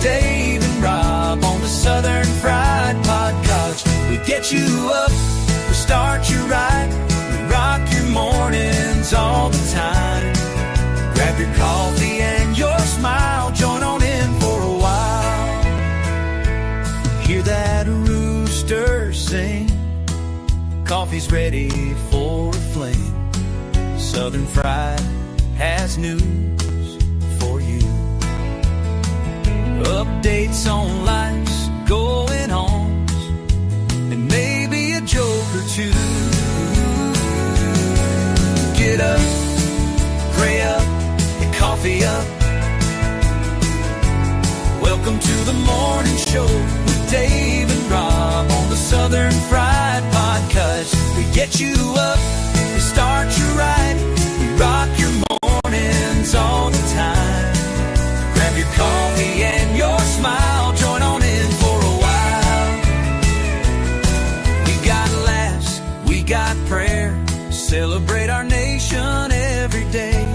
Dave and Rob on the Southern Fried Podcast. We get you up, we start you right, we rock your mornings all the time. Grab your coffee and your smile, join on in for a while. Hear that rooster sing, coffee's ready for a flame. Southern Fried has news for you. Updates on life's going on, and maybe a joke or two. Get up, pray up, and coffee up. Welcome to the morning show with Dave and Rob on the Southern Fried Podcast. We get you up, we start you right, we rock your mornings all the time. Grab your coffee and your smile, join on in for a while. We got laughs, we got prayer, celebrate our nation every day.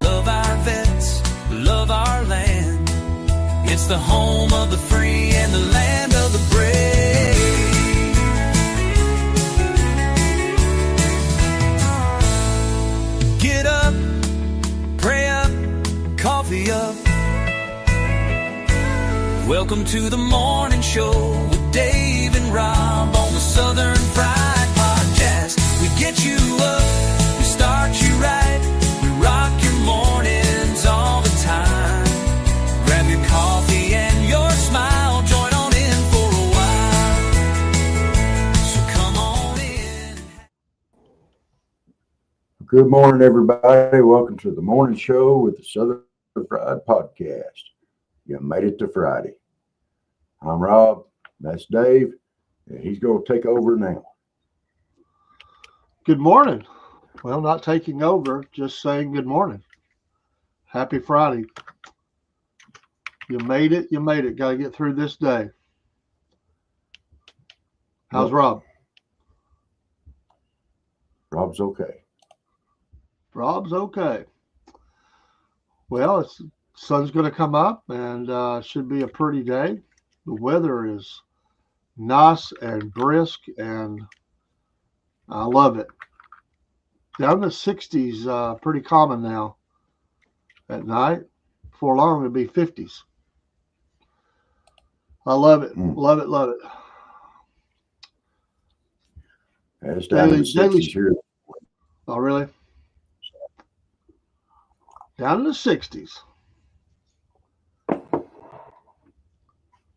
Love our vets, love our land. It's the home of the free and the land of the brave. Get up, pray up, coffee up. Welcome to the morning show with Dave and Rob on the Southern Fried Podcast. We get you up, we start you right, we rock your mornings all the time. Grab your coffee and your smile, join on in for a while. So come on in. Good morning, everybody. Welcome to the morning show with the Southern Fried Podcast. You made it to Friday. I'm Rob. That's Dave. And he's going to take over now. Good morning. Well, not taking over, just saying good morning. Happy Friday. You made it. You made it. Got to get through this day. How's Rob? Rob's okay. Rob's okay. Well, the sun's going to come up and should be a pretty day. The weather is nice and brisk, and I love it. Down to 60s, pretty common now at night. Before long, it'll be 50s. I love it. Love it. Love it. Yeah, it's down to the 60s here. Oh, really? Down in the 60s.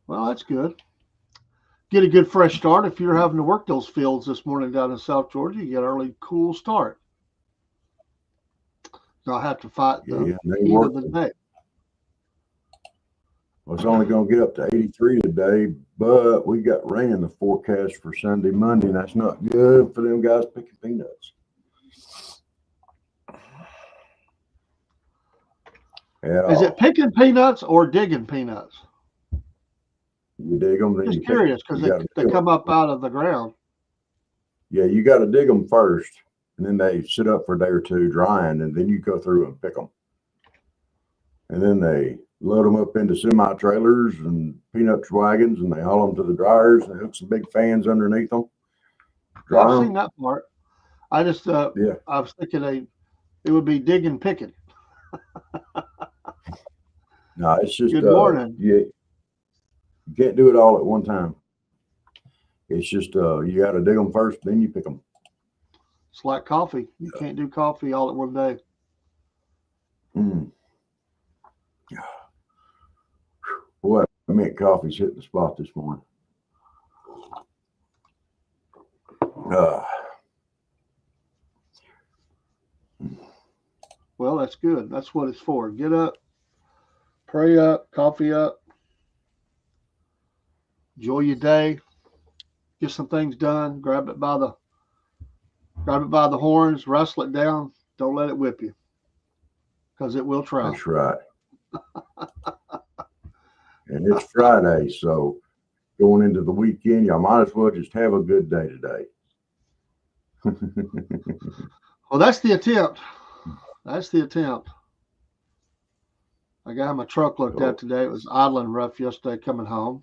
Well, that's good. Get a good fresh start. If you're having to work those fields this morning down in South Georgia, you get an early, cool start. You'll have to fight the heat of the day. Well, it's only going to get up to 83 today, but we got rain in the forecast for Sunday, Monday, and that's not good for them guys picking peanuts. Is it picking peanuts or digging peanuts? You dig them. Then Just curious because they come up out of the ground. Yeah, you got to dig them first, and then they sit up for a day or two drying, and then you go through and pick them. And then they load them up into semi-trailers and peanut wagons, and they haul them to the dryers and hook some big fans underneath them. I've seen that part. I just, I was thinking it would be dig and picking. No, it's just good morning. You can't do it all at one time. It's just you got to dig them first, then you pick them. It's like coffee. You can't do coffee all at one day. Boy, I meant coffee's hitting the spot this morning. Well, that's good. That's what it's for. Get up, pray up, coffee up. Enjoy your day. Get some things done. Grab it by the horns. Wrestle it down. Don't let it whip you, because it will try. That's right. And it's Friday, so going into the weekend, y'all might as well just have a good day today. Well, that's the attempt. That's the attempt. I got my truck looked at today. It was idling rough yesterday coming home.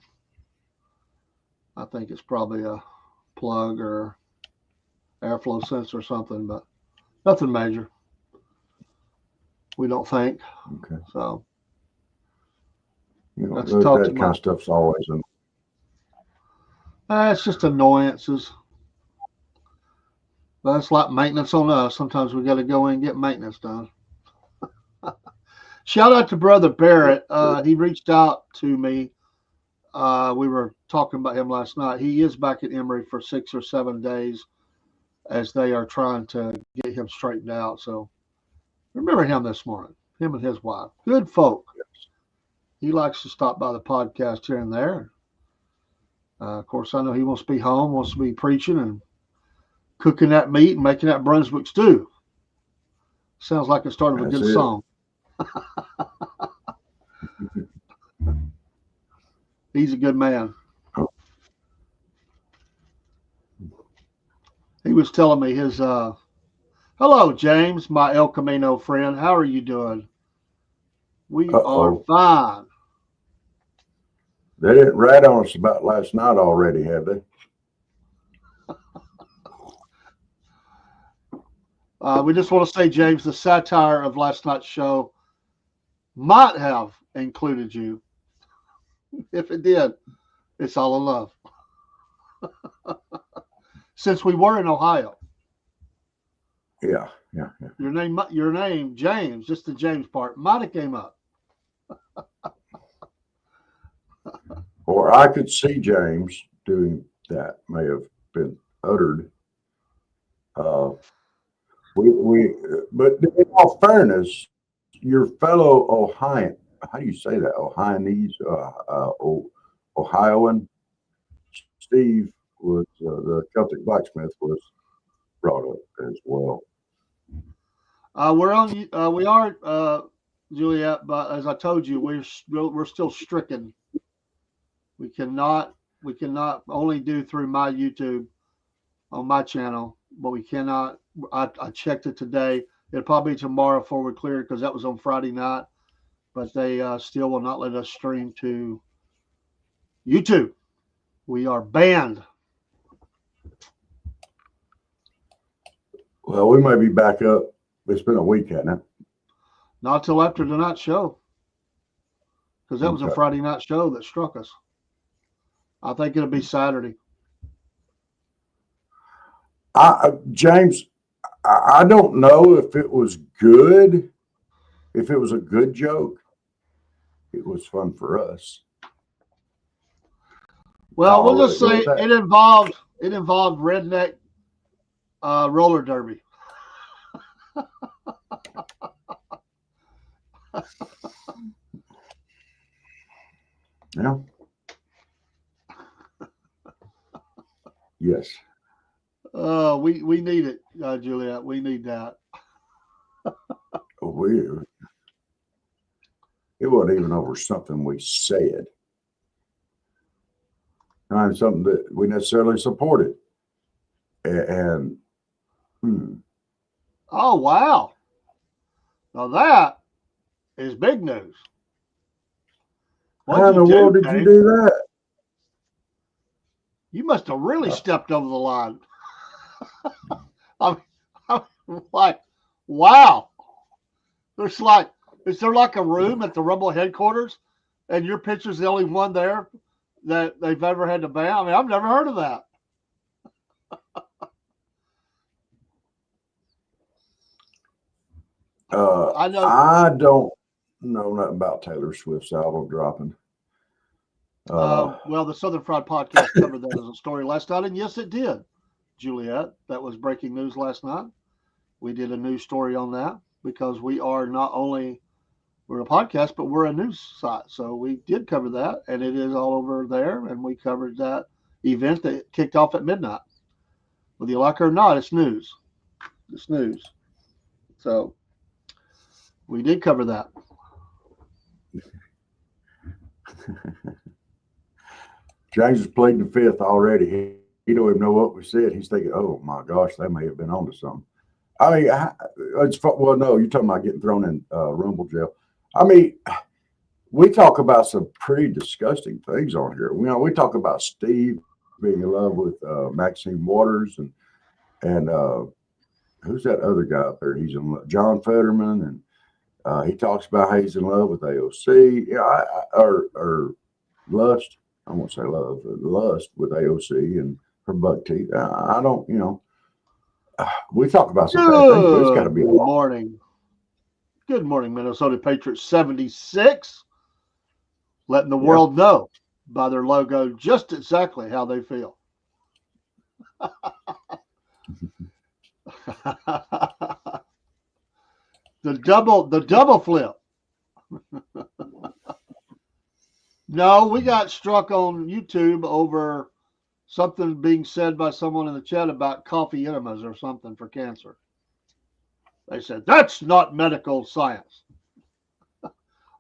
I think it's probably a plug or airflow sensor or something, but nothing major. We don't think. Okay. So that kind of stuff's always in. It's just annoyances. That's like maintenance on us. Sometimes we got to go in and get maintenance done. Shout out to Brother Barrett. He reached out to me. We were talking about him last night. He is back at Emory for 6 or 7 days as they are trying to get him straightened out. So remember him this morning, him and his wife. Good folk. He likes to stop by the podcast here and there. Of course, I know he wants to be home, wants to be preaching and cooking that meat and making that Brunswick stew. Sounds like the start of a good song. He's a good man. He was telling me his, hello, James, my El Camino friend. How are you doing? We are fine. They didn't rat on us about last night already, have they? We just want to say, James, the satire of last night's show might have included you. If it did, it's all in love. Since we were in Ohio. Yeah. Your name, James, just the James part, might have came up. Or I could see James doing that. May have been uttered. But in all fairness, your fellow Ohioan, how do you say that? Ohioan, Steve was the Celtic blacksmith was brought up as well. We are Juliet, but as I told you, we're still stricken. We cannot only do through my YouTube on my channel, but we cannot. I checked it today. It'll probably be tomorrow before we're cleared because that was on Friday night. But they still will not let us stream to YouTube. We are banned. Well, we may be back up. It's been a week, hasn't it? Not till after tonight's show. Because that was a Friday night show that struck us. I think it'll be Saturday. James, I don't know if it was good. If it was a good joke, it was fun for us. Well, we'll just say it involved redneck roller derby. Yeah. Yes. We need it, Juliet. We need that. It wasn't even over something we said. Not something that we necessarily supported. Oh, wow. Now that is big news. How in the world did you do that? You must have really stepped over the line. I'm like, wow. Is there like a room at the Rumble headquarters and your picture's the only one there that they've ever had to ban? I mean, I've never heard of that. I don't know nothing about Taylor Swift's album dropping. Well, the Southern Fried Podcast covered that as a story last night, and yes, it did, Juliet. That was breaking news last night. We did a news story on that because we are not only we're a podcast, but we're a news site. So we did cover that, and it is all over there. And we covered that event that kicked off at midnight. Whether you like it or not, it's news. It's news. So we did cover that. James has pleading the fifth already. He don't even know what we said. He's thinking, "Oh my gosh, they may have been onto something." I mean, no, you're talking about getting thrown in Rumble jail. I mean, we talk about some pretty disgusting things on here. You know, we talk about Steve being in love with Maxine Waters, and who's that other guy up there? He's in love, John Fetterman, and he talks about how he's in love with AOC. Yeah, or lust. I won't say love, but lust with AOC and her buck teeth. I don't, you know. We talk about some bad things, but it's got to be a lot. Morning. Good morning, Minnesota Patriots 76. Letting the world know by their logo just exactly how they feel. The double flip. No, we got struck on YouTube over something being said by someone in the chat about coffee enemas or something for cancer. They said, that's not medical science.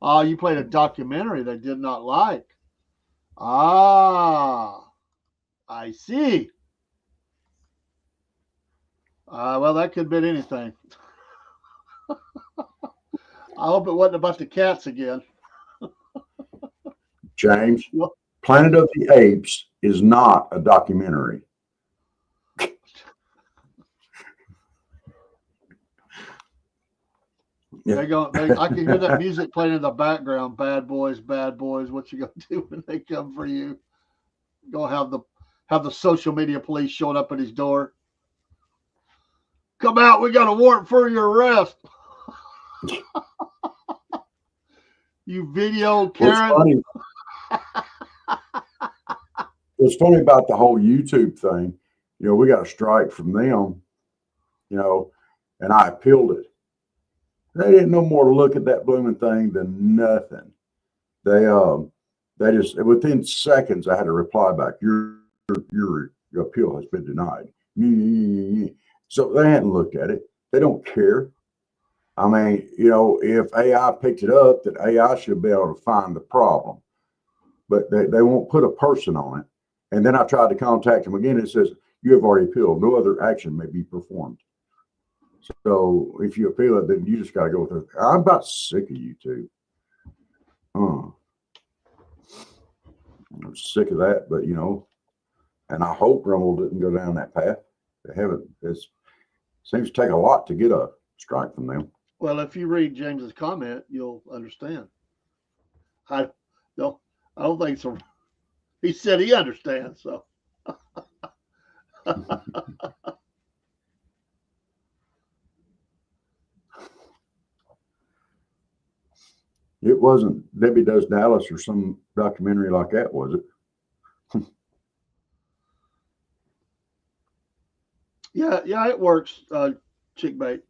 You played a documentary they did not like. Ah, I see. Well, that could have been anything. I hope it wasn't about the cats again. James, Planet of the Apes is not a documentary. I can hear that music playing in the background. Bad boys, what you gonna do when they come for you? Gonna have the social media police showing up at his door. Come out, we got a warrant for your arrest. You video Karen. What's funny about the whole YouTube thing, you know, we got a strike from them, you know, and I appealed it. They didn't no more look at that blooming thing than nothing. They just within seconds I had a reply back. Your appeal has been denied. So they hadn't looked at it. They don't care. I mean, you know, if AI picked it up, then AI should be able to find the problem. But they won't put a person on it. And then I tried to contact them again. It says, you have already appealed. No other action may be performed. So if you appeal it, then you just got to go with it. I'm about sick of YouTube. I'm sick of that, but you know, and I hope Rumble didn't go down that path. They haven't. It seems to take a lot to get a strike from them. Well, if you read James's comment, you'll understand. I don't think so. He said he understands, so. It wasn't Debbie Does Dallas or some documentary like that, was it? Yeah, it works, chick bait.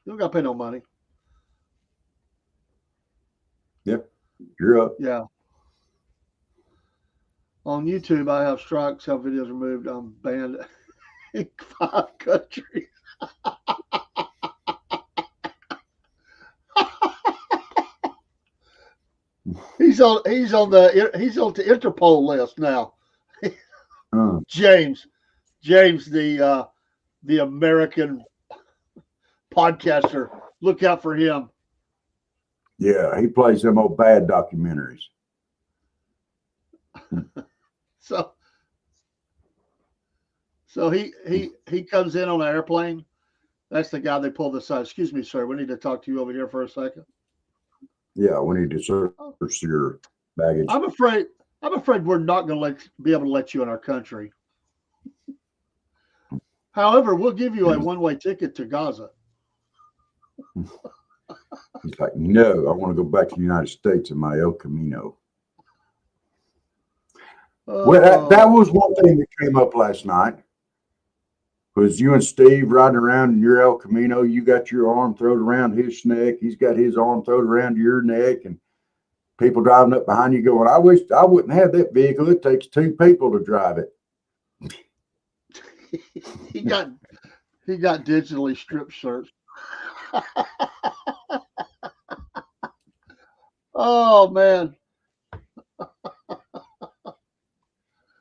You don't got to pay no money. Yep, you're up. Yeah. On YouTube, I have strikes, have videos removed. I'm banned in 5 countries. He's on the Interpol list now. James, the American podcaster. Look out for him. Yeah, he plays them old bad documentaries. So he comes in on an airplane. That's the guy they pulled aside. Excuse me, sir. We need to talk to you over here for a second. Yeah, we need to search your baggage. I'm afraid we're not going to be able to let you in our country. However, we'll give you a one-way ticket to Gaza. He's like, no, I want to go back to the United States in my El Camino. Well, that was one thing that came up last night. Was you and Steve riding around in your El Camino? You got your arm thrown around his neck. He's got his arm thrown around your neck, and people driving up behind you going, I wish I wouldn't have that vehicle. It takes 2 people to drive it. He got digitally strip searched. Oh man.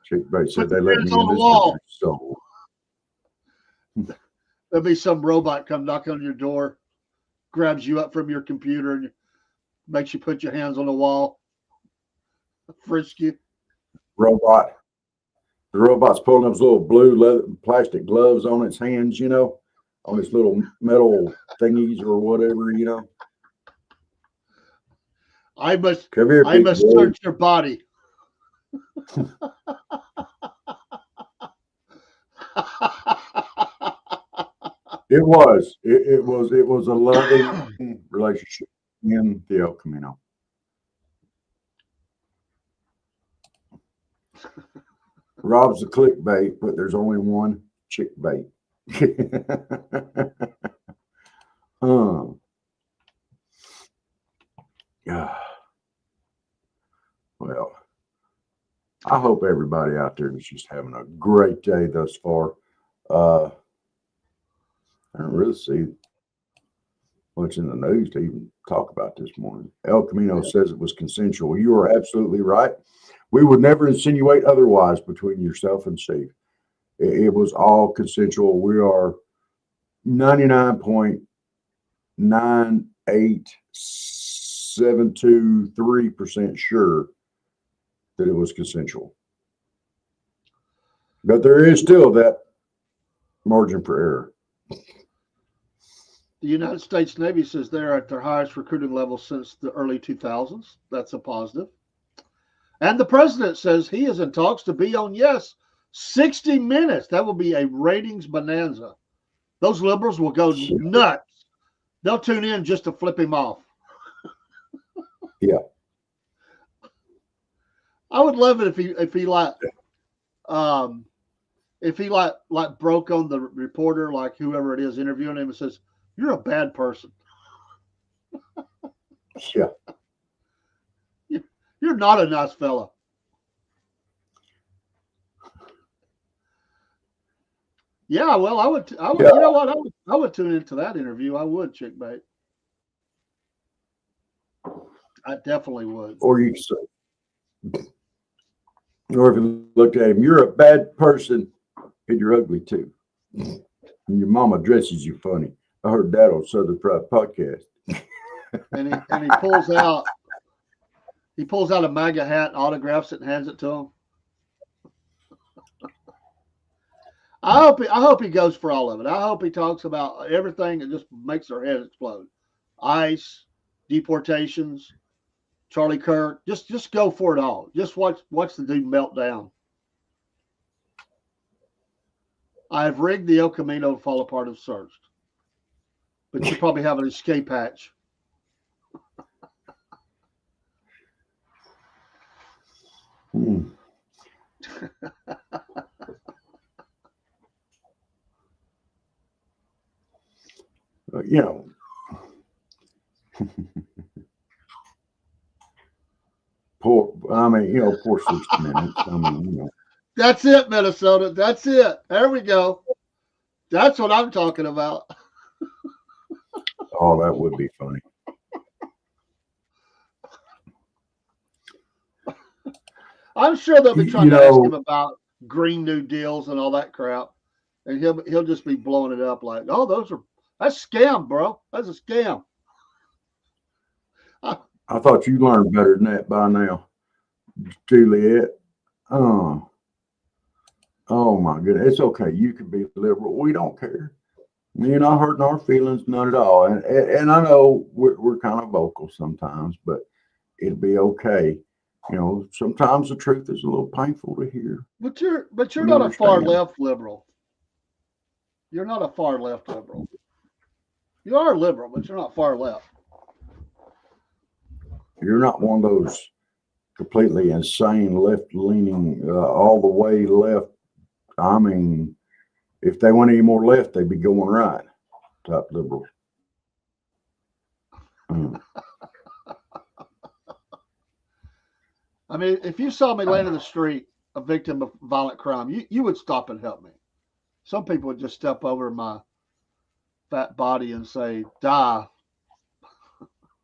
Chick Bait said they let me in this country, so there'll be some robot come knock on your door, grabs you up from your computer, and makes you put your hands on the wall, frisk you. Robot. The robot's pulling those little blue leather, plastic gloves on its hands, on its little metal thingies or whatever, I must Come here, big boy. search your body. It was a loving relationship in the El Camino. Rob's the clickbait, but there's only one chick bait. Yeah. Well, I hope everybody out there is just having a great day thus far. I don't really see much in the news to even talk about this morning. El Camino says it was consensual. You are absolutely right. We would never insinuate otherwise between yourself and Steve. It was all consensual. We are 99.98723% sure that it was consensual. But there is still that margin for error. The United States Navy says they're at their highest recruiting level since the early 2000s. That's a positive. And the president says he is in talks to be on, 60 Minutes. That will be a ratings bonanza. Those liberals will go nuts. They'll tune in just to flip him off. Yeah. I would love it if he broke on the reporter, like whoever it is interviewing him, and says, "You're a bad person." Yeah. You're not a nice fella. Yeah, well, I would. Yeah. You know what? I would tune into that interview. I would, chick bait. I definitely would. Or you could say, or if you looked at him, you're a bad person and you're ugly too. And your mama dresses you funny. I heard that on Southern Fried Podcast. And he pulls out a MAGA hat, autographs it, and hands it to him. I hope he goes for all of it. I hope he talks about everything that just makes their head explode. ICE, deportations, Charlie Kirk. Just go for it all. Just watch the dude melt down. I have rigged the El Camino to fall apart if searched. But you probably have an escape hatch. Poor 60 Minutes. That's it, Minnesota. That's it. There we go. That's what I'm talking about. Oh, that would be funny. I'm sure they'll be trying to ask him about Green New Deals and all that crap, and he'll just be blowing it up like, "Oh, that's scam, bro. That's a scam." I thought you learned better than that by now, Juliet. Oh my goodness. It's okay. You can be liberal. We don't care. You're not hurting our feelings, none at all. And I know we're kind of vocal sometimes, but it'll be okay. Sometimes the truth is a little painful to hear. But you're not a far left liberal. You're not a far left liberal. You are liberal, but you're not far left. You're not one of those completely insane left-leaning, all the way left. I mean, if they went any more left, they'd be going right type liberal. I mean, if you saw me laying in the street, a victim of violent crime, you would stop and help me. Some people would just step over my fat body and say, "Die."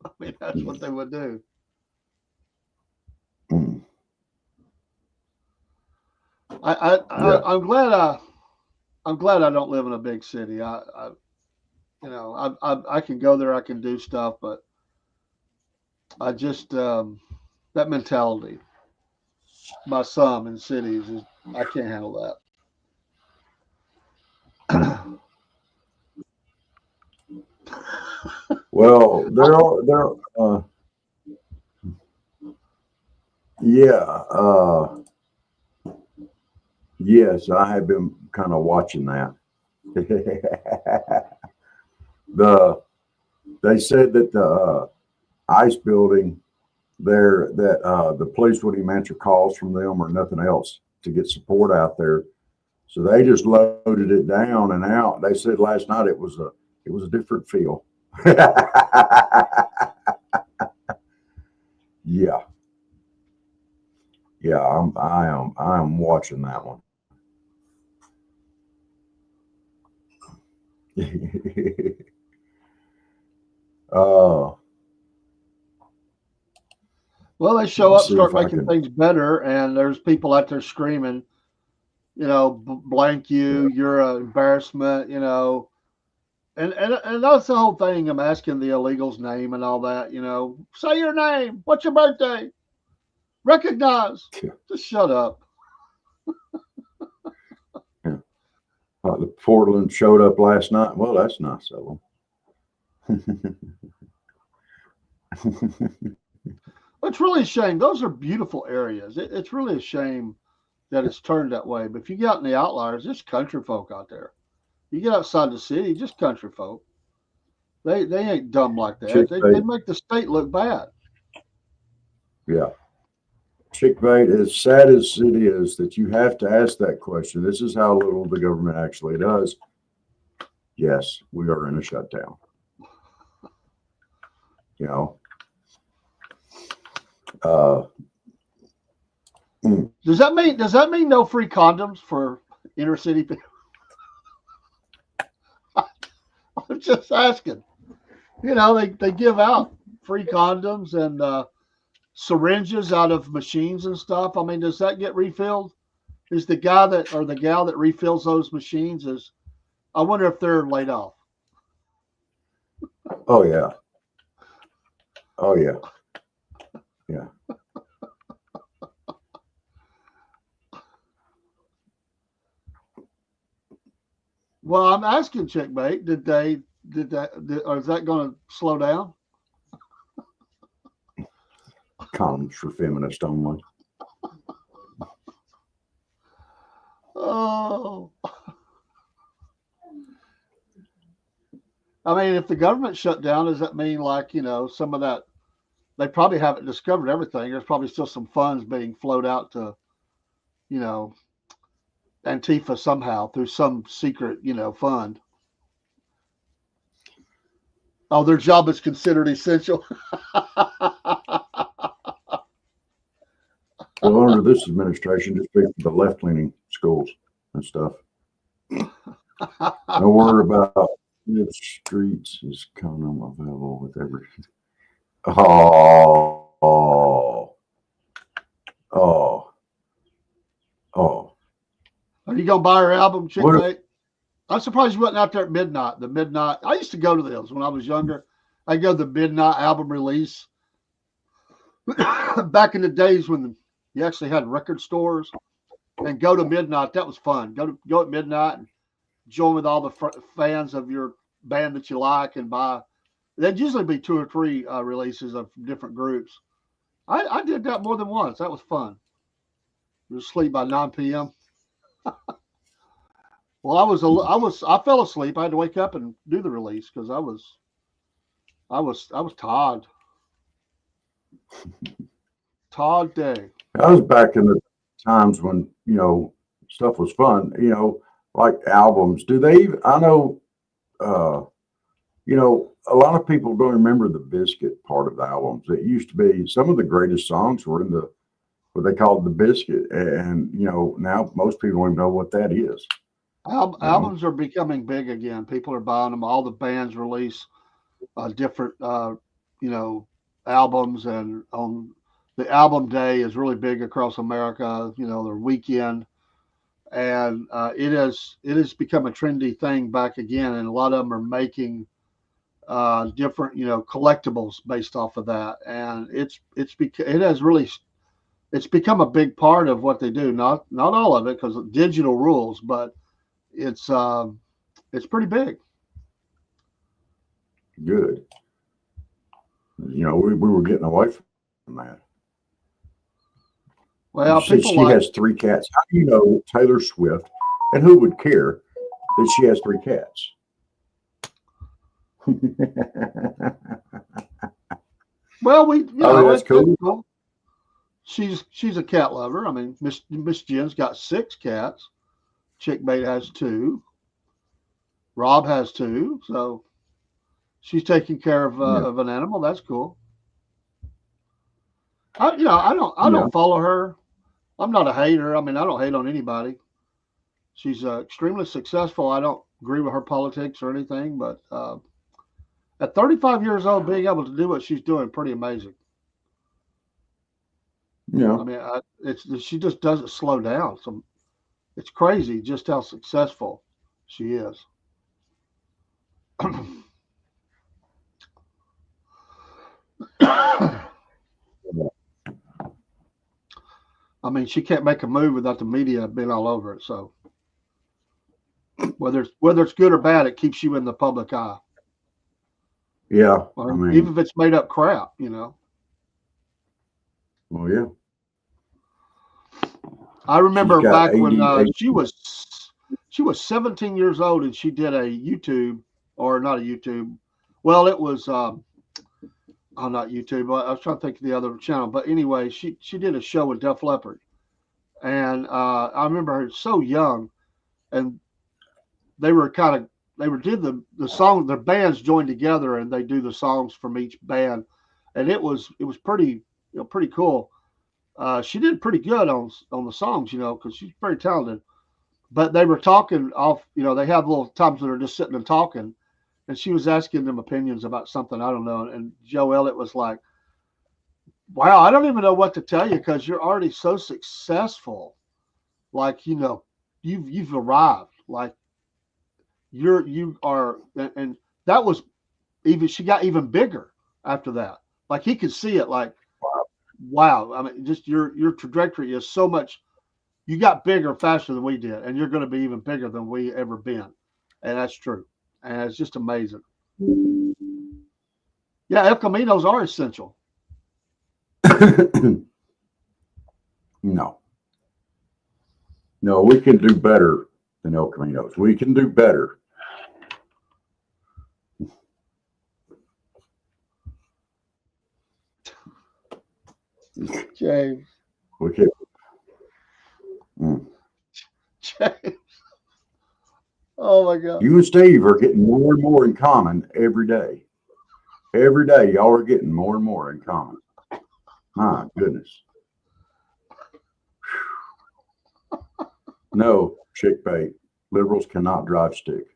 I mean, that's what they would do. I'm glad I don't live in a big city. I can go there, I can do stuff, but I just that mentality by some in cities is I can't handle that. Well, yeah, yes, I have been kind of watching that. the They said that the ice building there, that the police wouldn't even answer calls from them or nothing else to get support out there. So they just loaded it down and out. They said last night it was a different feel. Yeah, yeah, I am watching that one. uh, Well, they show let's up, see if start I making can. things better, and there's people out there screaming, blank you, you're an embarrassment, and that's the whole thing. I'm asking the illegals' name and all that, say your name, what's your birthday, recognize, just shut up. Yeah. The Portland showed up last night. Well, that's nice of them. It's really a shame. Those are beautiful areas. It's really a shame that it's turned that way. But if you get out in the outliers, there's country folk out there. You get outside the city, just country folk. They ain't dumb like that. Chick They bait. make the state look bad. Yeah. Chick bait, as sad as it is that you have to ask that question, this is how little the government actually does. Yes, we are in a shutdown. You know, uh, mm, Does that mean no free condoms for inner city people? I'm just asking. They give out free condoms and syringes out of machines and stuff. I mean, does that get refilled? Is the guy that or the gal that refills those machines is? I wonder if they're laid off. oh yeah, oh yeah, yeah. Well, I'm asking Checkmate. Or is that going to slow down? Condoms for feminists only. Oh, I mean, if the government shut down, does that mean some of that? They probably haven't discovered everything. There's probably still some funds being flowed out to you know Antifa somehow through some secret fund. Oh, their job is considered essential. Well, under this administration, just pick the left leaning schools and stuff. Don't worry about if streets is condom available with every. Oh, oh, oh, oh. Are you gonna buy her album, Chick What? Mate? I'm surprised you wasn't out there at midnight. The midnight. I used to go to those when I was younger. I go to the midnight album release. Back in the days when you actually had record stores and go to midnight. That was fun. Go at midnight and join with all the fans of your band that you like and buy. There'd usually be two or three releases of different groups. I did that more than once. That was fun. Just sleep by 9 p.m. Well, I fell asleep. I had to wake up and do the release because I was tired. Todd Day. I was back in the times when stuff was fun. Like albums. Do they? I know. Uh, a lot of people don't remember the biscuit part of the albums. It used to be some of the greatest songs were in the what they called the biscuit, and now most people don't even know what that is. Albums are becoming big again. People are buying them. All the bands release different, albums, and on the album day is really big across America. Their weekend, and it has become a trendy thing back again. And a lot of them are making different, collectibles based off of that, and it's become a big part of what they do. Not all of it because digital rules, but it's pretty big. Good. We were getting away from that. Well, she has 3 cats. How do you know Taylor Swift, and who would care that she has 3 cats? Well, that's cool. She's a cat lover. I mean, Miss Jen's got 6 cats. Chickbait has 2. Rob has 2. So she's taking care of an animal. That's cool. I don't follow her. I'm not a hater. I mean, I don't hate on anybody. She's extremely successful. I don't agree with her politics or anything, but at 35 years old, being able to do what she's doing, pretty amazing. Yeah. I mean, she just doesn't slow down. So it's crazy just how successful she is. I mean, she can't make a move without the media being all over it. So whether it's good or bad, it keeps you in the public eye. Yeah. Even if it's made up crap, Well, yeah. I remember back when she was 17 years old and she did a YouTube, or not a YouTube. Well, it was not YouTube. I was trying to think of the other channel, but anyway, she did a show with Def Leppard, and I remember her so young, and they did the song. Their bands joined together and they do the songs from each band, and it was pretty pretty cool. She did pretty good on the songs, because she's very talented. But they were talking off, they have little times that they're just sitting and talking, and she was asking them opinions about something, I don't know. And Joe Elliott was like, "Wow, I don't even know what to tell you because you're already so successful. Like, you've arrived. Like, you are." And that was she got even bigger after that. Like, he could see it. Like, wow. I mean, just your trajectory is so much. You got bigger faster than we did, and you're going to be even bigger than we ever been. And that's true. And it's just amazing. Yeah, El Caminos are essential. No, we can do better than El Caminos. We can do better. James. Okay. James. Oh my God. You and Steve are getting more and more in common every day. Every day, y'all are getting more and more in common. My goodness. No, chick-bait. Liberals cannot drive stick.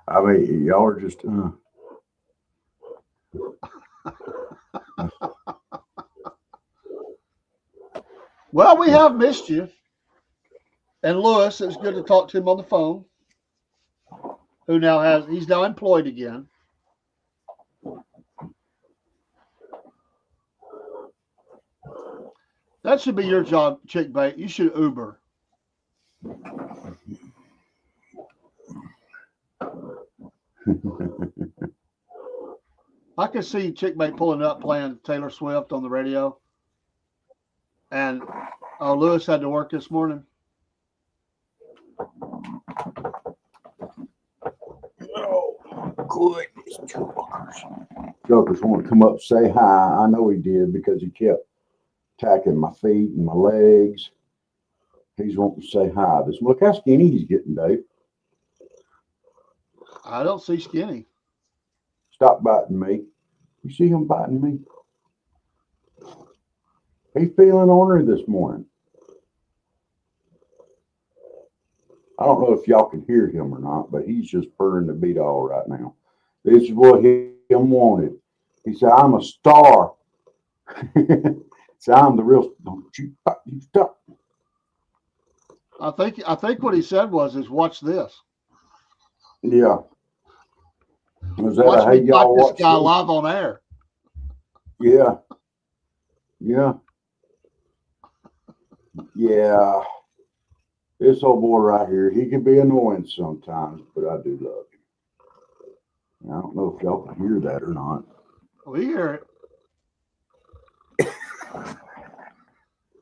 I mean, y'all are just. Well, we have missed you. And Lewis, it's good to talk to him on the phone. He's now employed again. That should be your job, Chickbait. You should Uber. I can see Chickbait pulling up playing Taylor Swift on the radio. And Lewis had to work this morning. Oh, goodness. Jokers want to come up and say hi. I know he did because he kept attacking my feet and my legs. He's wanting to say hi. Look how skinny he's getting, Dave. I don't see skinny. Stop biting me. You see him biting me? He's feeling ornery this morning. I don't know if y'all can hear him or not, but he's just purring the beat all right now. This is what him wanted. He said, "I'm a star." He said, "I'm the real." Don't you stop. I think what he said is watch this. Yeah. Was that Watch a me hey y'all fight this watch guy this? live on air. Yeah. Yeah. Yeah. This old boy right here, he can be annoying sometimes, but I do love him. I don't know if y'all can hear that or not. We hear it.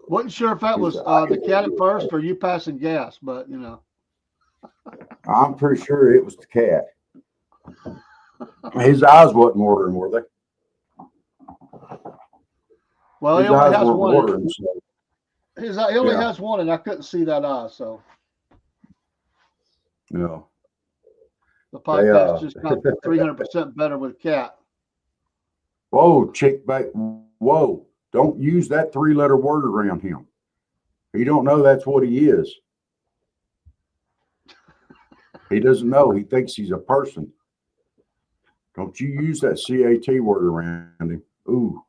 Wasn't sure if that was the cat at first or you passing gas, but you know. I'm pretty sure it was the cat. His eyes wasn't watering, were they? Well, His he only eyes has weren't one. watering, so He only yeah. has one, and I couldn't see that eye. So No. the podcast just got 300% better with cat. Whoa, chick bait. Whoa. Don't use that 3-letter word around him. He don't know that's what he is. He doesn't know. He thinks he's a person. Don't you use that CAT word around him. Ooh.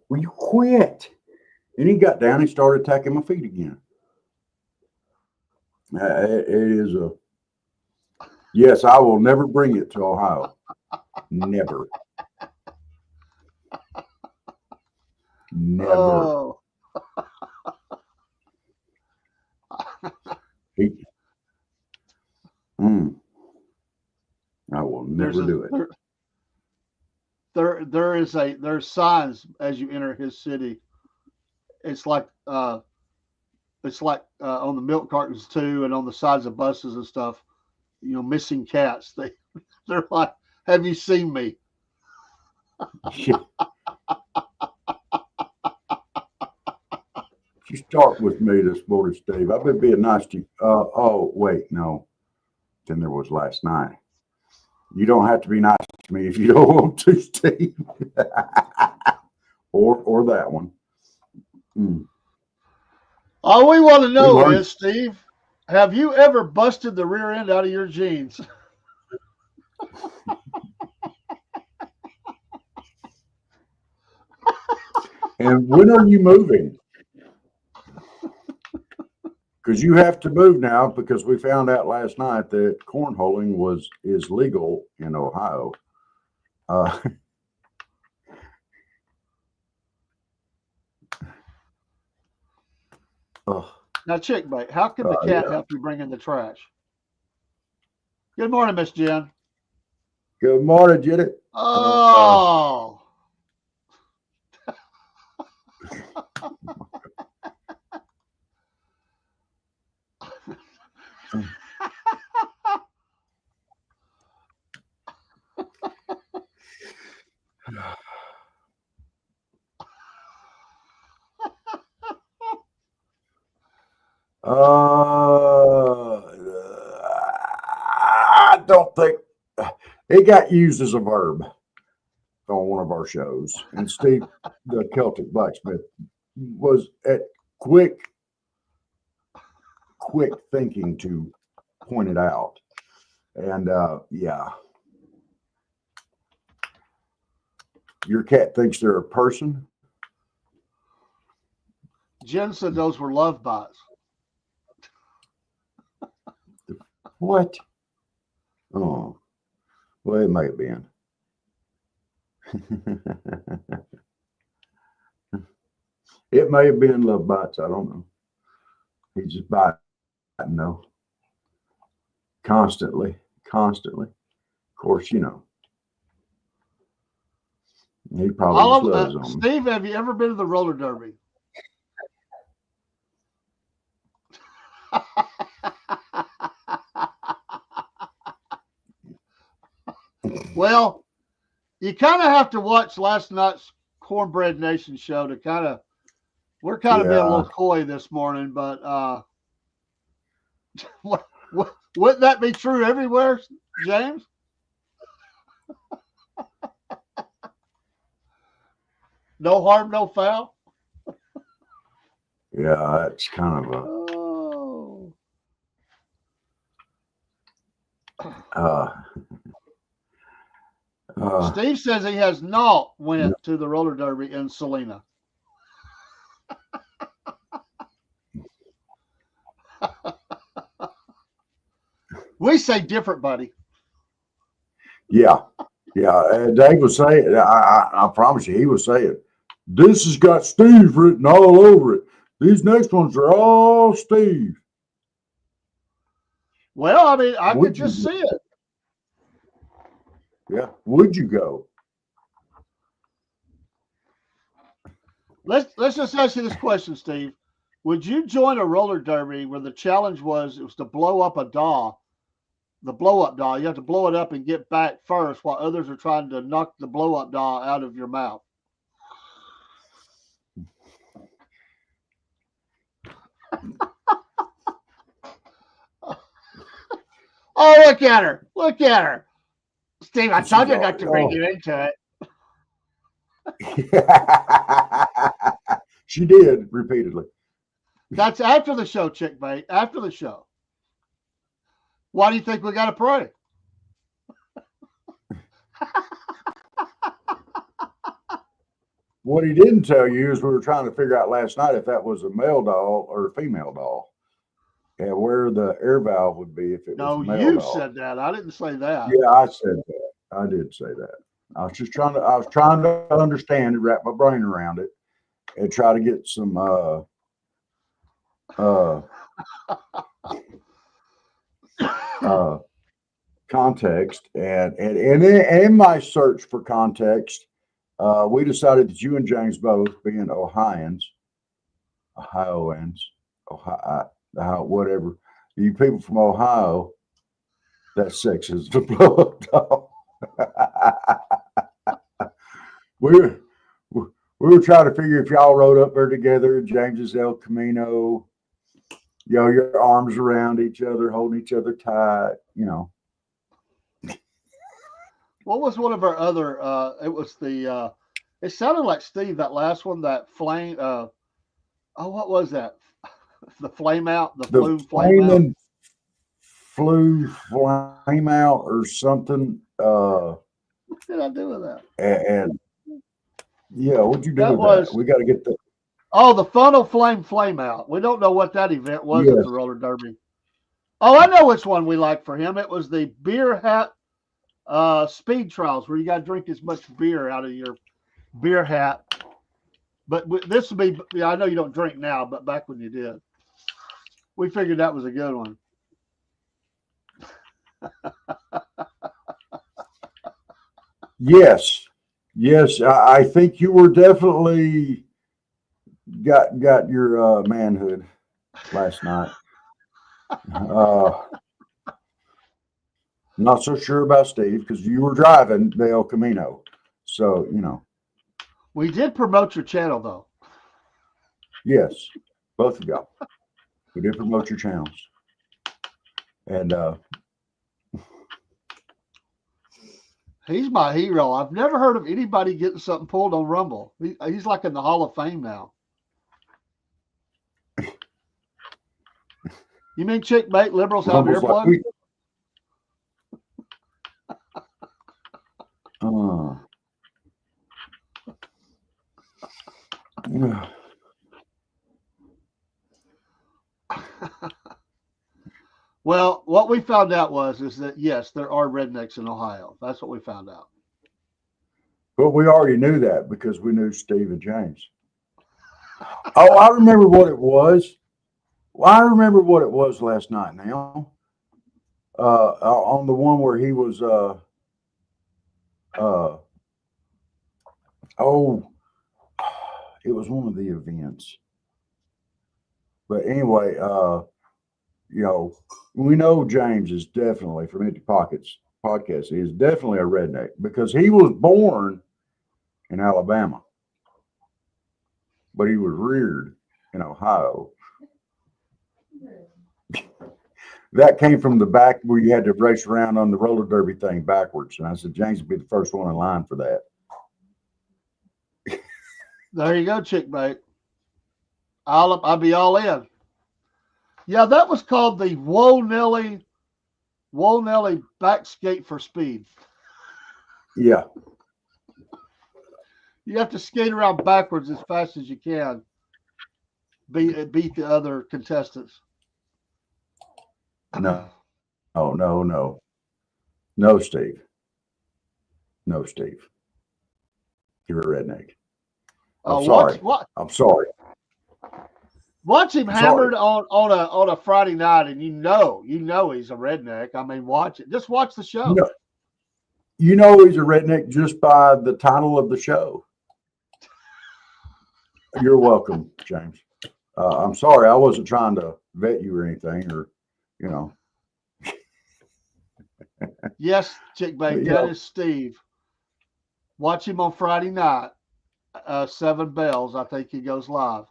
Will you quit? And he got down and started attacking my feet again. It is a yes. I will never bring it to Ohio. Never. Never. Oh. I will never do it. There's signs as you enter his city. It's like on the milk cartons too, and on the sides of buses and stuff. You know, missing cats. They're like, "Have you seen me?" You start with me this morning, Steve. I've been being nice to you. Oh, wait, no. Then there was last night. You don't have to be nice to me if you don't want to, Steve. or that one. All we want to know is, Steve, have you ever busted the rear end out of your jeans? And when are you moving? Because you have to move now, because we found out last night that cornholing is legal in Ohio. Now, chick bait, how can the cat help you bring in the trash? Good morning, Miss Jen. Good morning, Jenny. Oh. I don't think it got used as a verb on one of our shows. And Steve, the Celtic blacksmith, was at quick thinking to point it out. And yeah. Your cat thinks they're a person? Jen said those were love bites. What? Oh, well, it may have been. It may have been love bites. I don't know. He's just biting, though. Constantly. Of course, you know. He probably just loves them. Steve, have you ever been to the roller derby? Well, you kind of have to watch last night's Cornbread Nation show to we're being a little coy this morning, but wouldn't that be true everywhere, James? No harm, no foul. Yeah, that's kind of Steve says he has not went to the roller derby in Salina. We say different, buddy. Yeah. Dave was saying, I promise you, he was saying, this has got Steve written all over it. These next ones are all Steve. Well, I mean, I could just see it. Yeah. Would you go? Let's just ask you this question, Steve. Would you join a roller derby where the challenge was to blow up a doll? The blow-up doll. You have to blow it up and get back first while others are trying to knock the blow-up doll out of your mouth. Oh, look at her. Look at her. Steve, I told you not to bring you into it. She did repeatedly. That's after the show, Chick Bait. After the show. Why do you think we got to pray? What he didn't tell you is we were trying to figure out last night if that was a male doll or a female doll. And where the air valve would be if it was a male doll. No, you said that. I didn't say that. Yeah, I said that. I did say that. I was trying to understand and wrap my brain around it and try to get some context. And in my search for context, we decided that you and James both, being Ohioans, whatever, you people from Ohio, that's sexist to blow up doll. we were trying to figure if y'all rode up there together, James's El Camino, your arms around each other, holding each other tight, What was one of our other? It was the. It sounded like Steve. That last one, that flame. What was that? The flame out. The flew flame out. Flew flame out or something. What did I do with that? And yeah, what'd you do with that? We got to get the. Oh, the funnel flame out. We don't know what that event was at the roller derby. Oh, I know which one we liked for him. It was the beer hat. Speed trials where you got to drink as much beer out of your beer hat. But this would be, I know you don't drink now, but back when you did, we figured that was a good one. Yes. I think you were definitely got your manhood last night. Not so sure about Steve because you were driving the El Camino. So, We did promote your channel, though. Yes, both of y'all. We did promote your channels. And he's my hero. I've never heard of anybody getting something pulled on Rumble. He's like in the Hall of Fame now. You mean Chick Bait liberals have earplugs? Well, what we found out is that yes, there are rednecks in Ohio. That's what we found out. But we already knew that because we knew Steve and James. Oh, I remember what it was. Well, I remember what it was last night. Now, on the one where he was, it was one of the events. But anyway, we know James is definitely from Empty Pockets podcast. He is definitely a redneck because he was born in Alabama, but he was reared in Ohio. That came from the back where you had to race around on the roller derby thing backwards. And I said, James would be the first one in line for that. There you go, Chick Bait. I'll be all in. Yeah, that was called the Whoa Nelly back skate for speed. Yeah. You have to skate around backwards as fast as you can. Beat the other contestants. No. Oh, no. No, Steve. No, Steve. You're a redneck. I'm sorry. I'm sorry. Watch him hammered on a Friday night, and you know he's a redneck. I mean, watch it. Just watch the show. You know he's a redneck just by the title of the show. You're welcome, James. I'm sorry. I wasn't trying to vet you or anything, or you know. Yes, Chickbait. That is Steve. Watch him on Friday night. 7 bells. I think he goes live.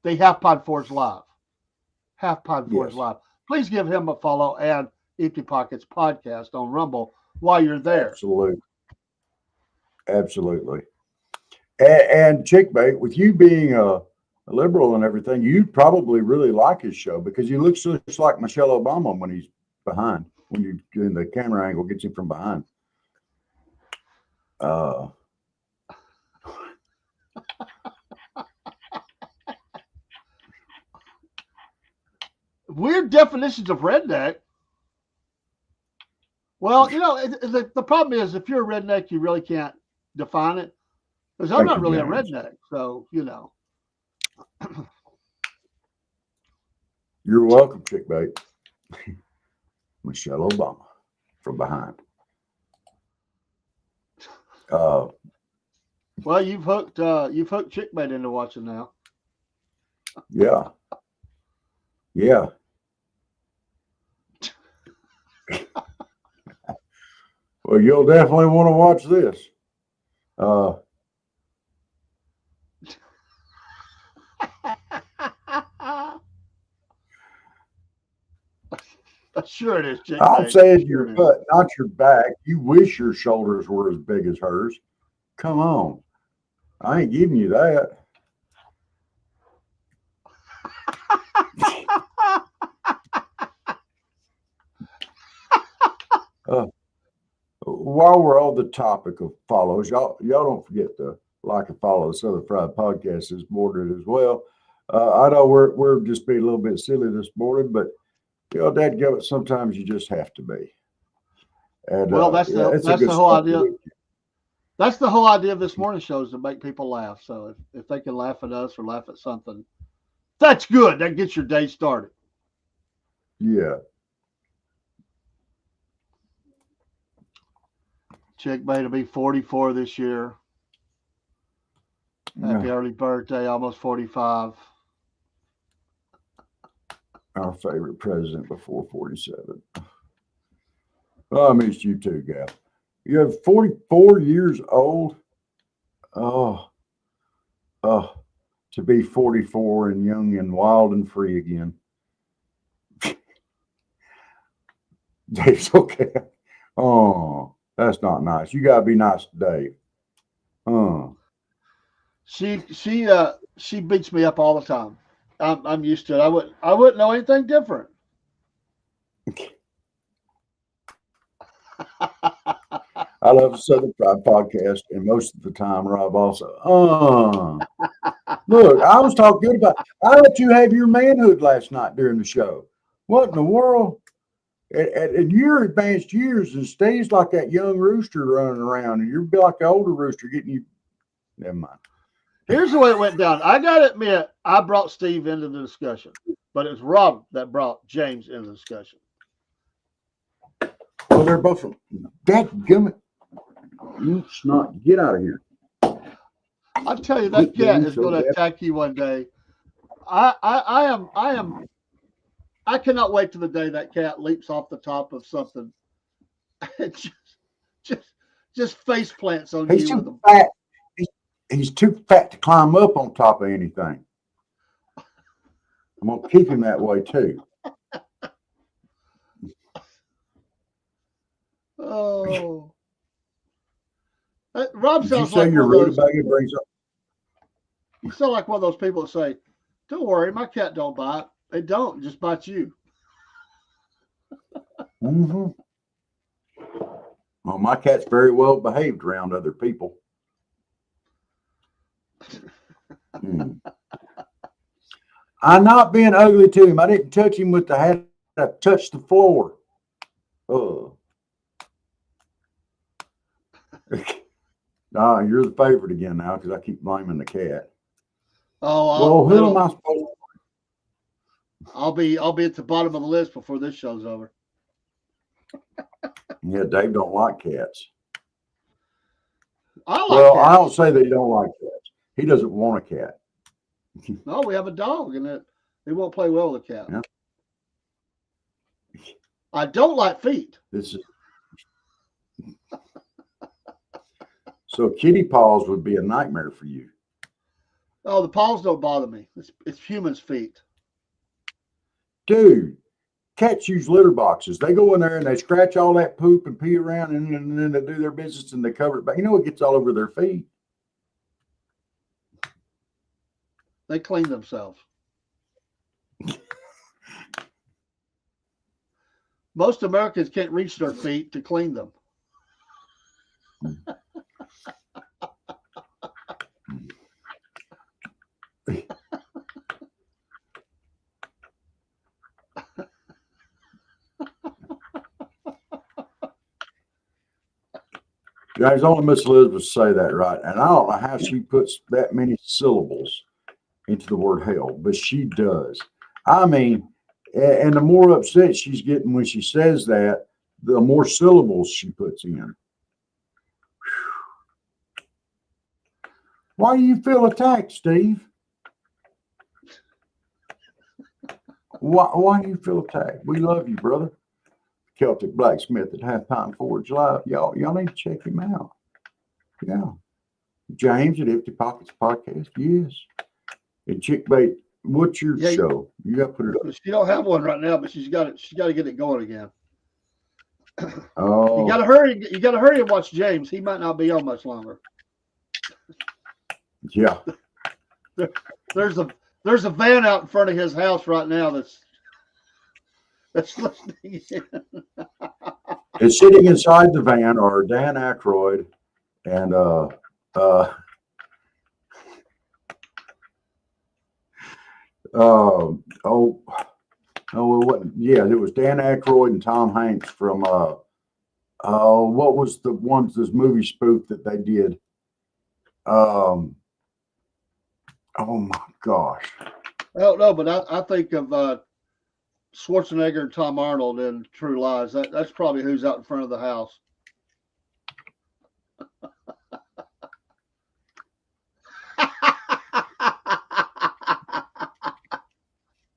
The Half Pine Forge Live. Half Pine Forge Live. Please give him a follow and Empty Pockets podcast on Rumble while you're there. Absolutely. And Chickbait, with you being a liberal and everything, you probably really like his show because he looks just like Michelle Obama when he's behind. When you in the camera angle gets him from behind. Weird definitions of redneck. Well, you know, the problem is if you're a redneck, you really can't define it. Because I'm not really a redneck, so, you know. You're welcome, Chickbait. Michelle Obama from behind. Well, you've hooked Chickbait into watching now. Yeah. Well, you'll definitely want to watch this. Sure it is, Chickbait. I'm saying your butt, not your back. You wish your shoulders were as big as hers. Come on. I ain't giving you that. While we're on the topic of follows, y'all don't forget to like and follow the Southern Fried Podcast is bordered as well. I know we're just being a little bit silly this morning, but you know, dadgummit, sometimes you just have to be. And well, that's the whole idea. That's the whole idea of this morning show is to make people laugh. So if they can laugh at us or laugh at something, that's good. That gets your day started. Yeah. Chickbait will be 44 this year. Happy early birthday, almost 45. Our favorite president before 47. Oh, I missed you too, gal. You have 44 years old. Oh, to be 44 and young and wild and free again. Dave's okay. Oh, that's not nice. You gotta be nice to Dave. She beats me up all the time. I'm used to it. I wouldn't know anything different. I love the Southern Fried Podcast, and most of the time, Rob also. Look, I was talking good about. I let you have your manhood last night during the show. What in the world? At your advanced years, and Steve's like that young rooster running around, and you're like the older rooster getting you. Never mind. Here's the way it went down. I got to admit, I brought Steve into the discussion, but it's Rob that brought James into the discussion. Well, they're both from dadgummit. You snot, get out of here. I'll tell you, that cat is going to attack you one day. I cannot wait till the day that cat leaps off the top of something. just face plants on He's you. too fat. He's too fat to climb up on top of anything. I'm gonna keep him that way too. Oh, Rob Did sounds you say like your one of those. rutabaga brings up? You sound like one of those people that say, "Don't worry, my cat don't bite. They don't. It just bites you." Mm-hmm. Well, my cat's very well behaved around other people. I'm not being ugly to him. I didn't touch him with the hat. I touched the floor. Oh. Nah, you're the favorite again now because I keep blaming the cat. Oh, well, who am I supposed to? I'll be at the bottom of the list before this show's over. Yeah, Dave don't like cats. I like well, cats. I don't say that he don't like cats. He doesn't want a cat. No, we have a dog, and it won't play well with a cat. Yeah. I don't like feet. This is so kitty paws would be a nightmare for you. Oh, the paws don't bother me. It's humans' feet. Dude, cats use litter boxes. They go in there and they scratch all that poop and pee around, and then they do their business and they cover it back. You know, it gets all over their feet. They clean themselves. Most Americans can't reach their feet to clean them. Guys, only Miss Elizabeth say that right. And I don't know how she puts that many syllables into the word hell, but she does. I mean, and the more upset she's getting when she says that, the more syllables she puts in. Why do you feel attacked, Steve? Why do you feel attacked? We love you, brother. Celtic Blacksmith at Halftime Forge Live. Y'all need to check him out. Yeah. James at Empty Pockets Podcast. Yes. And Chick Bait, what's your show? You got to put it up. She don't have one right now, but she's got to get it going again. Oh. You got to hurry. You got to hurry and watch James. He might not be on much longer. Yeah. There's a van out in front of his house right now that's listening in. It's sitting inside the van are Dan Aykroyd and it was Dan Aykroyd and Tom Hanks from what was this movie spoof that they did? Oh my gosh. I don't know, but I think of Schwarzenegger and Tom Arnold in True Lies. That's probably who's out in front of the house.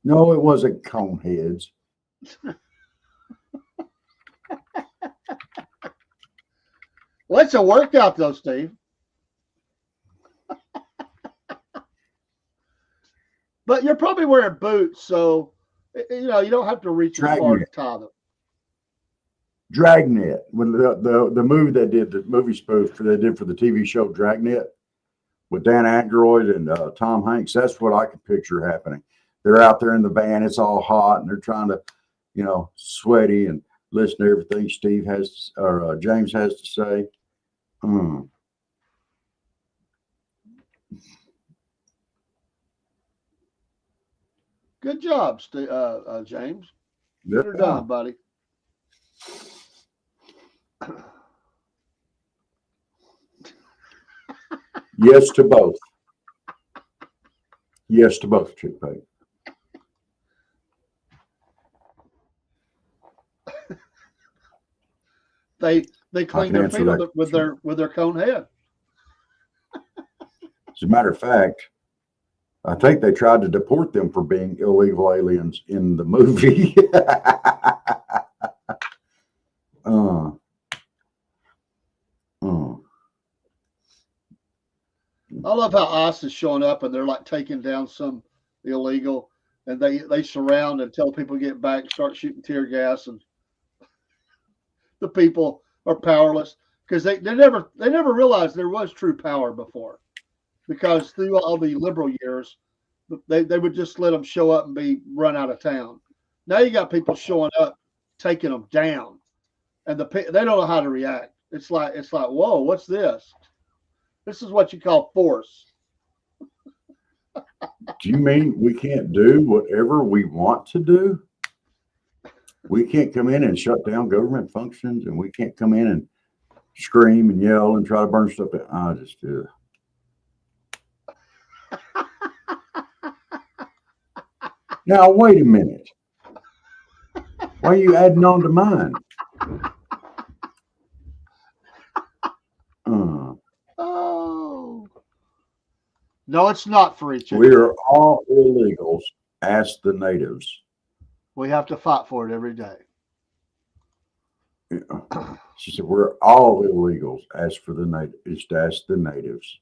No, it wasn't Coneheads. Well, it's a workout though, Steve. But you're probably wearing boots, so you don't have to reach as far to tie them. Dragnet, when the movie they did, the movie spoof they did for the TV show Dragnet with Dan Aykroyd and Tom Hanks, that's what I could picture happening. They're out there in the van, it's all hot, and they're trying to, sweaty and listen to everything Steve has or James has to say. Good job, James. Good done, buddy. Yes to both. Yes to both, Chick Bait. They clean their feet with their cone head. As a matter of fact, I think they tried to deport them for being illegal aliens in the movie. I love how ICE is showing up and they're like taking down some illegal, and they surround and tell people to get back, start shooting tear gas, and the people are powerless because they never realized there was true power before, because through all the liberal years they would just let them show up and be run out of town. Now you got people showing up taking them down, and they don't know how to react. It's like, whoa, what's this? This is what you call force. Do you mean we can't do whatever we want to do? We can't come in and shut down government functions, and we can't come in and scream and yell and try to burn stuff down. I just do. Now, wait a minute. Why are you adding on to mine? Oh. No, it's not free chicken. We are all illegals. Ask the natives. We have to fight for it every day. Yeah. She said, we're all illegals. Ask for the natives. Ask the natives.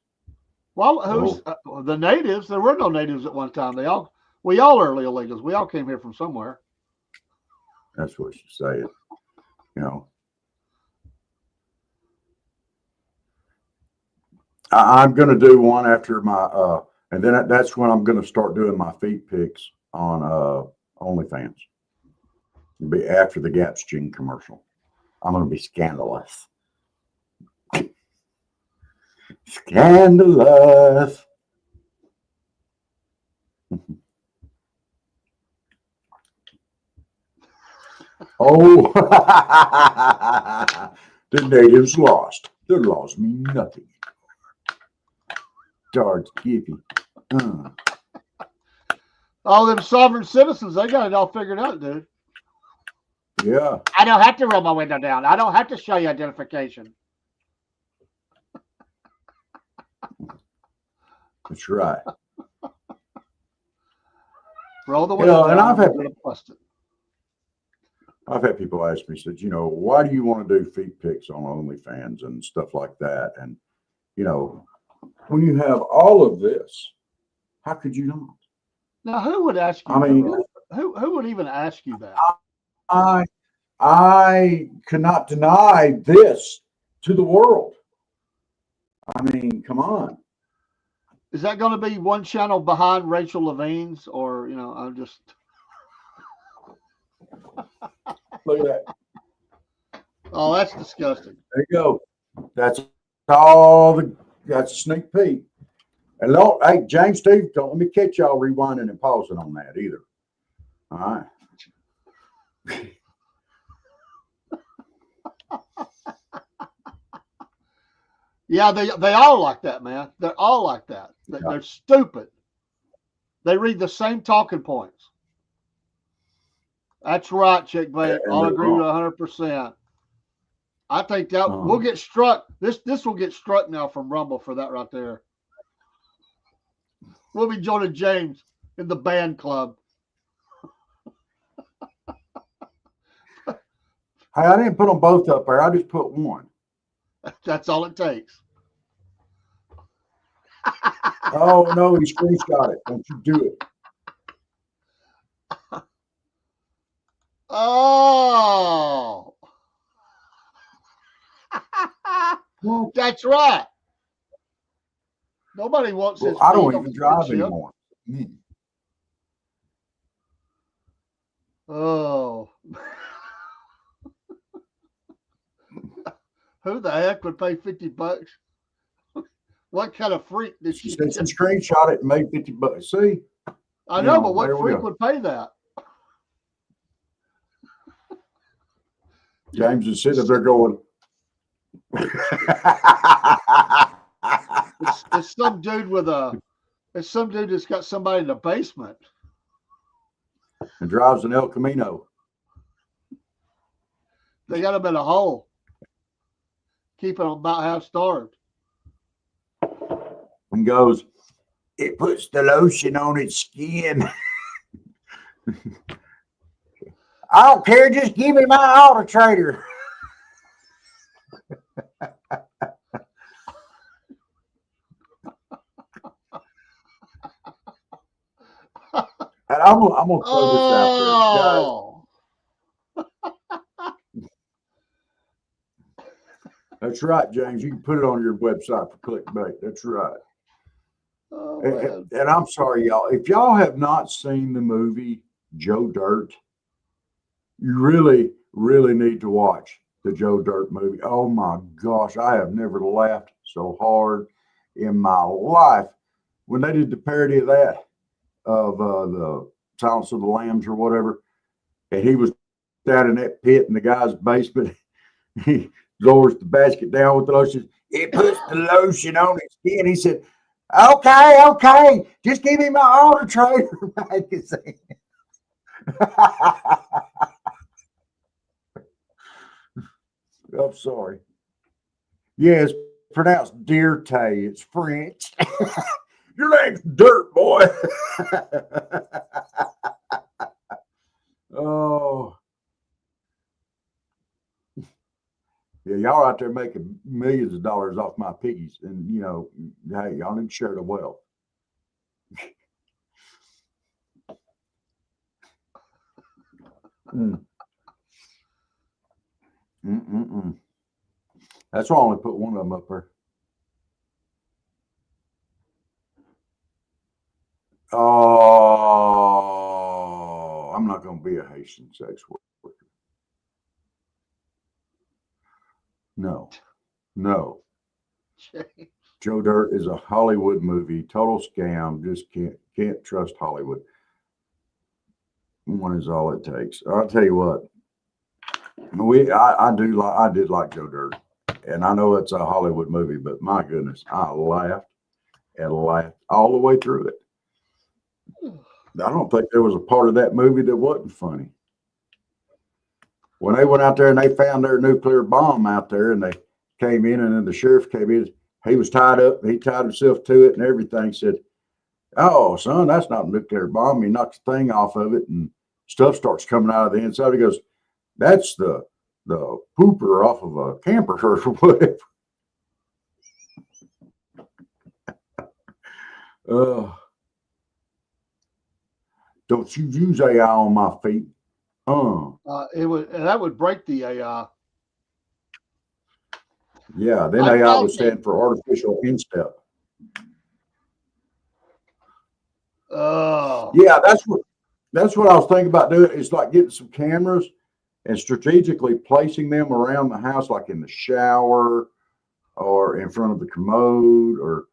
Well, who's the natives? There were no natives at one time. We all are illegals. We all came here from somewhere. That's what she's saying. You know, I'm going to do one after my, and then that's when I'm going to start doing my feet pics on OnlyFans. It'll be after the Gap's Gin commercial. I'm going to be scandalous. Scandalous. Oh, the natives lost. The laws mean nothing. Darn skippy. All them sovereign citizens, they got it all figured out, dude. Yeah. I don't have to roll my window down. I don't have to show you identification. That's right. Roll the window down. And I've had people ask me, said, why do you want to do feet pics on OnlyFans and stuff like that? And, when you have all of this, how could you not? Now, who would ask you? I mean, who would even ask you that? I cannot deny this to the world. I mean, come on. Is that going to be one channel behind Rachel Levine's, or I'm just look at that. Oh, that's disgusting. There you go. That's that's a sneak peek. And hey, James, Steve, don't let me catch y'all rewinding and pausing on that either. All right. Yeah, they all like that, man. They're all like that. They're stupid. They read the same talking points. That's right, Chick Bait. I'll agree with 100%. I think that we'll get struck. This will get struck now from Rumble for that right there. We'll be joining James in the band club. Hey, I didn't put them both up there. I just put one. That's all it takes. Oh, no, he screenshot it. Don't you do it. Oh. Well, that's right. Nobody wants this. I don't even drive anymore. Oh. Who the heck would pay $50? What kind of freak did she said she screenshot it and made $50? See? I know, but what freak would pay that? James is sitting there going. It's some dude it's some dude that's got somebody in the basement. And drives an El Camino. They got him in a hole. Keeping him about half starved. And goes, it puts the lotion on its skin. I don't care, just give me my Auto Trader. And I'm gonna throw this out there, guys. That's right, James. You can put it on your website for clickbait. That's right. Oh, and I'm sorry, y'all. If y'all have not seen the movie Joe Dirt, you really, really need to watch the Joe Dirt movie. Oh my gosh, I have never laughed so hard in my life. When they did the parody of that, of the Silence of the Lambs or whatever, and he was down in that pit in the guy's basement, he lowers the basket down with the lotion. It puts the lotion on his skin. He said, okay, just give me my Auto Trader magazine. I'm sorry. Yeah, it's pronounced Dirte. It's French. Your name's Dirt, boy. Oh. Yeah, y'all out there making millions of dollars off my piggies. And, you know, hey, y'all need to share the wealth. That's why I only put one of them up there. Oh, I'm not going to be a Haitian sex worker. No. Joe Dirt is a Hollywood movie, total scam. Just can't trust Hollywood. One is all it takes. I'll tell you what. I did like Joe Dirt, and I know it's a Hollywood movie, but my goodness, I laughed all the way through it. I don't think there was a part of that movie that wasn't funny. When they went out there and they found their nuclear bomb out there, and they came in, and then the sheriff came in, he was tied up, he tied himself to it and everything, said, "Oh, son, that's not a nuclear bomb." He knocks the thing off of it, and stuff starts coming out of the inside. He goes, "That's the pooper off of a camper or whatever." Don't you use AI on my feet. That would break the AI. Yeah, then AI would stand for artificial instep. Oh. Yeah, that's what I was thinking about doing. It's like getting some cameras and strategically placing them around the house, like in the shower or in front of the commode or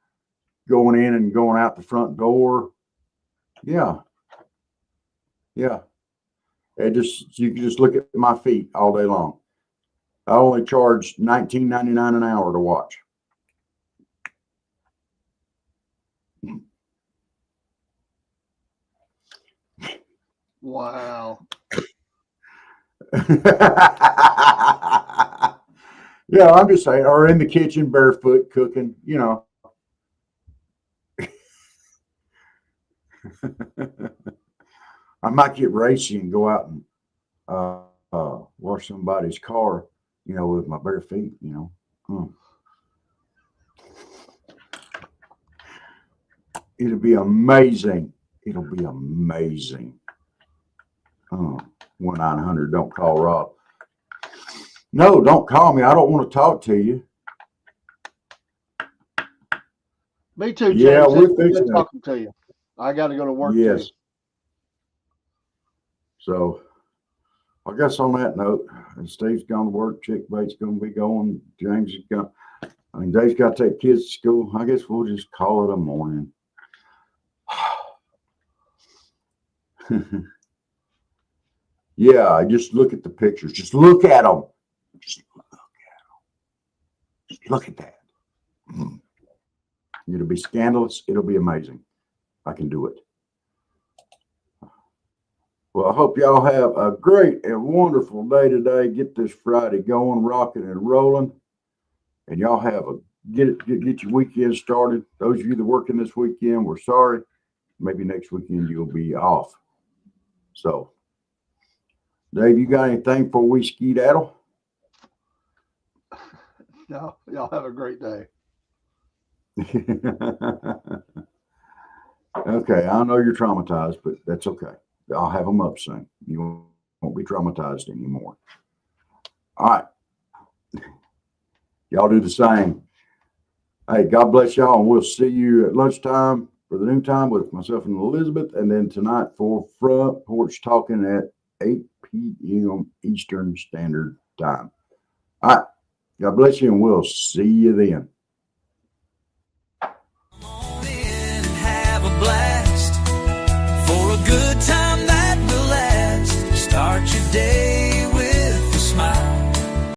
going in and going out the front door. Yeah. And you can just look at my feet all day long. I only charge $19.99 an hour to watch. Wow. Yeah, I'm just saying, or in the kitchen barefoot cooking, you know. I might get racy and go out and wash somebody's car, you know, with my bare feet, you know. It'll be amazing. 1-900, don't call Rob. No, don't call me. I don't want to talk to you. Me too, James. Yeah, we're fixing talking to you. I got to go to work. Yes. Too. So, I guess on that note, Steve's gone to work. Chick Bates going to be going. James is going. Dave's got to take kids to school. I guess we'll just call it a morning. Yeah, just look at the pictures. Just look at them. Just look at that. It'll be scandalous. It'll be amazing. I can do it. Well, I hope y'all have a great and wonderful day today. Get this Friday going, rocking and rolling. And y'all have get your weekend started. Those of you that are working this weekend, we're sorry. Maybe next weekend you'll be off. So, Dave, you got anything for we skedaddle? No, y'all have a great day. Okay, I know you're traumatized, but that's okay. I'll have them up soon. You won't be traumatized anymore. All right. Y'all do the same. Hey, God bless y'all, and we'll see you at lunchtime for the noontime with myself and Elizabeth, and then tonight for Front Porch Talking at 8 p.m. Eastern Standard Time. All right. God bless you, and we'll see you then. Come on in and have a blast for a good time that will last. Start your day